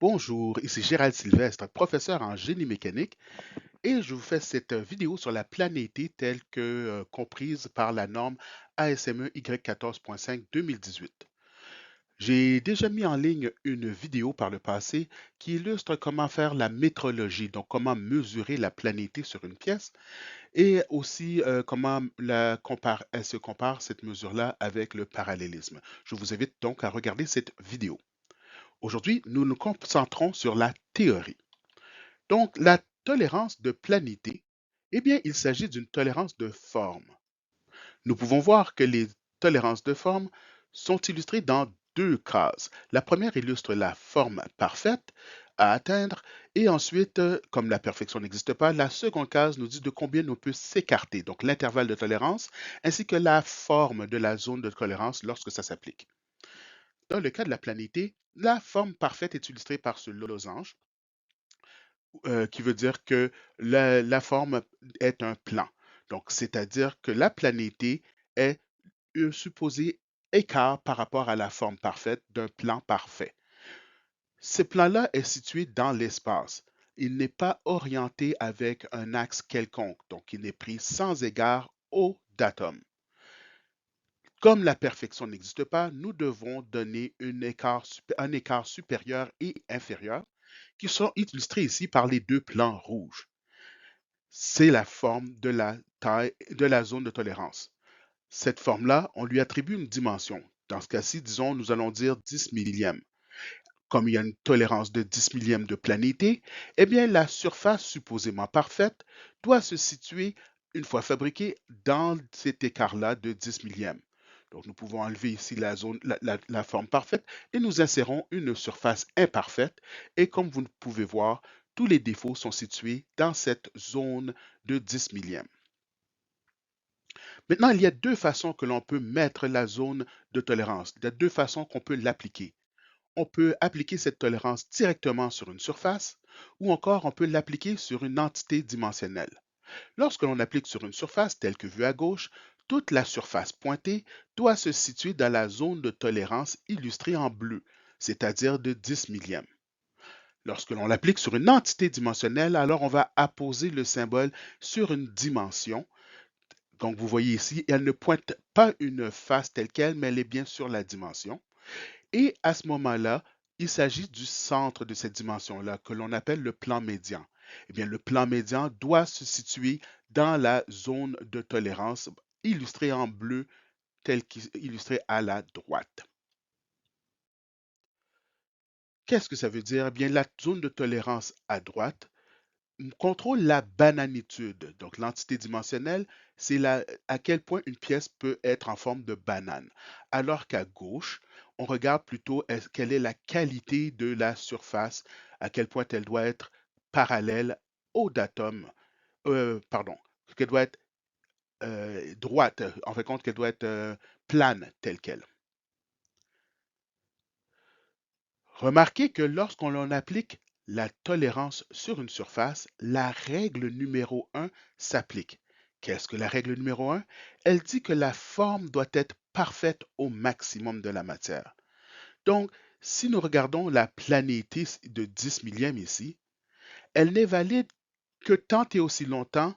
Bonjour, ici Gérald Sylvestre, professeur en génie mécanique, et je vous fais cette vidéo sur la planété telle que comprise par la norme ASME Y14.5 2018. J'ai déjà mis en ligne une vidéo par le passé qui illustre comment faire la métrologie, donc comment mesurer la planété sur une pièce, et aussi comment elle se compare cette mesure-là avec le parallélisme. Je vous invite donc à regarder cette vidéo. Aujourd'hui, nous nous concentrons sur la théorie. Donc, la tolérance de planité, eh bien, il s'agit d'une tolérance de forme. Nous pouvons voir que les tolérances de forme sont illustrées dans deux cases. La première illustre la forme parfaite à atteindre et ensuite, comme la perfection n'existe pas, la seconde case nous dit de combien on peut s'écarter, donc l'intervalle de tolérance, ainsi que la forme de la zone de tolérance lorsque ça s'applique. Dans le cas de la planité, la forme parfaite est illustrée par ce losange qui veut dire que la forme est un plan. Donc, c'est-à-dire que la planété est un supposé écart par rapport à la forme parfaite d'un plan parfait. Ce plan-là est situé dans l'espace. Il n'est pas orienté avec un axe quelconque, donc il est pris sans égard au datum. Comme la perfection n'existe pas, nous devons donner un écart supérieur et inférieur qui sont illustrés ici par les deux plans rouges. C'est la forme de la taille de la zone de tolérance. Cette forme-là, on lui attribue une dimension. Dans ce cas-ci, disons, nous allons dire 10 millièmes. Comme il y a une tolérance de 10 millièmes de planété, eh bien, la surface supposément parfaite doit se situer, une fois fabriquée, dans cet écart-là de 10 millièmes. Donc, nous pouvons enlever ici la forme parfaite et nous insérons une surface imparfaite. Et comme vous pouvez voir, tous les défauts sont situés dans cette zone de 10 millièmes. Maintenant, il y a deux façons que l'on peut mettre la zone de tolérance. Il y a deux façons qu'on peut l'appliquer. On peut appliquer cette tolérance directement sur une surface ou encore on peut l'appliquer sur une entité dimensionnelle. Lorsque l'on applique sur une surface telle que vue à gauche, toute la surface pointée doit se situer dans la zone de tolérance illustrée en bleu, c'est-à-dire de 10 millièmes. Lorsque l'on l'applique sur une entité dimensionnelle, alors on va apposer le symbole sur une dimension. Donc vous voyez ici, elle ne pointe pas une face telle quelle, mais elle est bien sur la dimension. Et à ce moment-là, il s'agit du centre de cette dimension-là que l'on appelle le plan médian. Eh bien, le plan médian doit se situer dans la zone de tolérance illustrée en bleu, telle qu'illustrée à la droite. Qu'est-ce que ça veut dire? Eh bien, la zone de tolérance à droite contrôle la bananitude. Donc, l'entité dimensionnelle, c'est à quel point une pièce peut être en forme de banane. Alors qu'à gauche, on regarde plutôt quelle est la qualité de la surface, à quel point elle doit être parallèle au datum, pardon, qu'elle doit être droite, en fait compte qu'elle doit être plane telle qu'elle. Remarquez que lorsqu'on en applique la tolérance sur une surface, la règle numéro 1 s'applique. Qu'est-ce que la règle numéro 1? Elle dit que la forme doit être parfaite au maximum de la matière. Donc, si nous regardons la planété de 10 millièmes ici, elle n'est valide que tant et aussi longtemps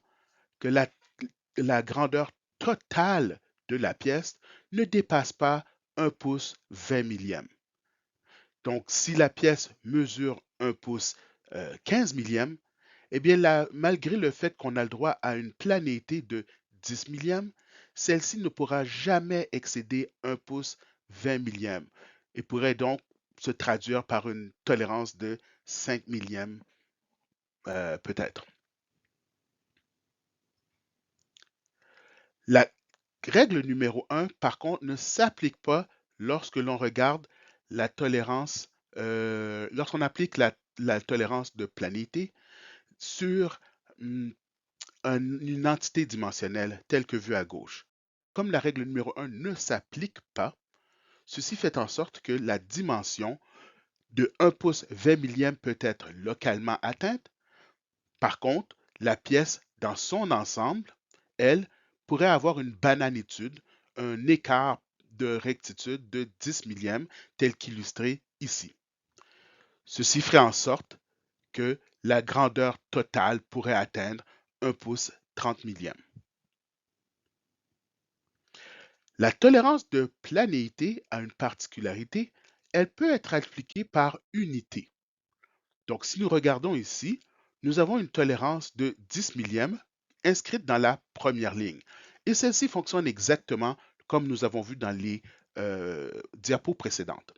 que la grandeur totale de la pièce ne dépasse pas 1 pouce 20 millièmes. Donc, si la pièce mesure 1 pouce 15 millièmes, eh bien, malgré le fait qu'on a le droit à une planété de 10 millièmes, celle-ci ne pourra jamais excéder 1 pouce 20 millièmes et pourrait donc se traduire par une tolérance de 5 millièmes peut-être. La règle numéro 1, par contre, ne s'applique pas lorsque l'on regarde la tolérance, lorsqu'on applique la tolérance de planété sur mm, une entité dimensionnelle telle que vue à gauche. Comme la règle numéro 1 ne s'applique pas, ceci fait en sorte que la dimension de 1 pouce 20 millième peut être localement atteinte. Par contre, la pièce dans son ensemble, elle, pourrait avoir une bananitude, un écart de rectitude de 10 millièmes tel qu'illustré ici. Ceci ferait en sorte que la grandeur totale pourrait atteindre 1 pouce 30 millième. La tolérance de planéité a une particularité, elle peut être appliquée par unité. Donc si nous regardons ici, nous avons une tolérance de 10 millièmes inscrite dans la première ligne. Et celle-ci fonctionne exactement comme nous avons vu dans les diapos précédentes.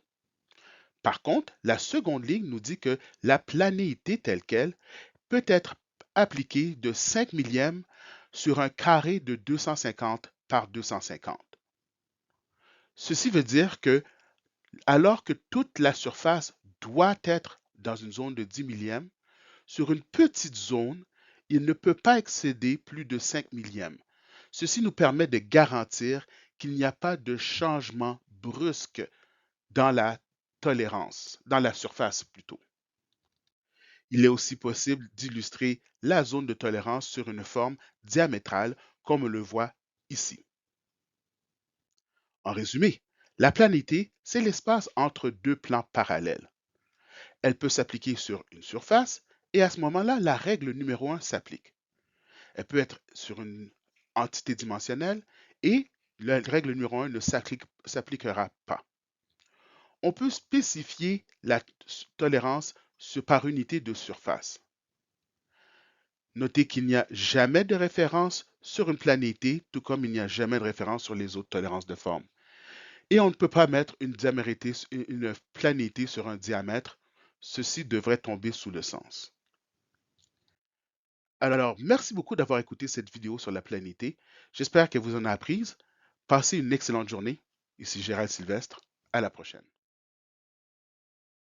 Par contre, la seconde ligne nous dit que la planéité telle qu'elle peut être appliquée de 5 millièmes sur un carré de 250 par 250. Ceci veut dire que, alors que toute la surface doit être dans une zone de 10 millièmes, sur une petite zone, il ne peut pas excéder plus de 5 millièmes. Ceci nous permet de garantir qu'il n'y a pas de changement brusque dans la tolérance, dans la surface plutôt. Il est aussi possible d'illustrer la zone de tolérance sur une forme diamétrale, comme on le voit ici. En résumé, la planété, c'est l'espace entre deux plans parallèles. Elle peut s'appliquer sur une surface et à ce moment-là, la règle numéro 1 s'applique. Elle peut être sur une entité dimensionnelle et la règle numéro 1 ne s'appliquera pas. On peut spécifier la tolérance par unité de surface. Notez qu'il n'y a jamais de référence sur une planété, tout comme il n'y a jamais de référence sur les autres tolérances de forme. Et on ne peut pas mettre une planété sur un diamètre. Ceci devrait tomber sous le sens. Alors, merci beaucoup d'avoir écouté cette vidéo sur la planété. J'espère que vous en avez appris. Passez une excellente journée. Ici Gérald Sylvestre. À la prochaine.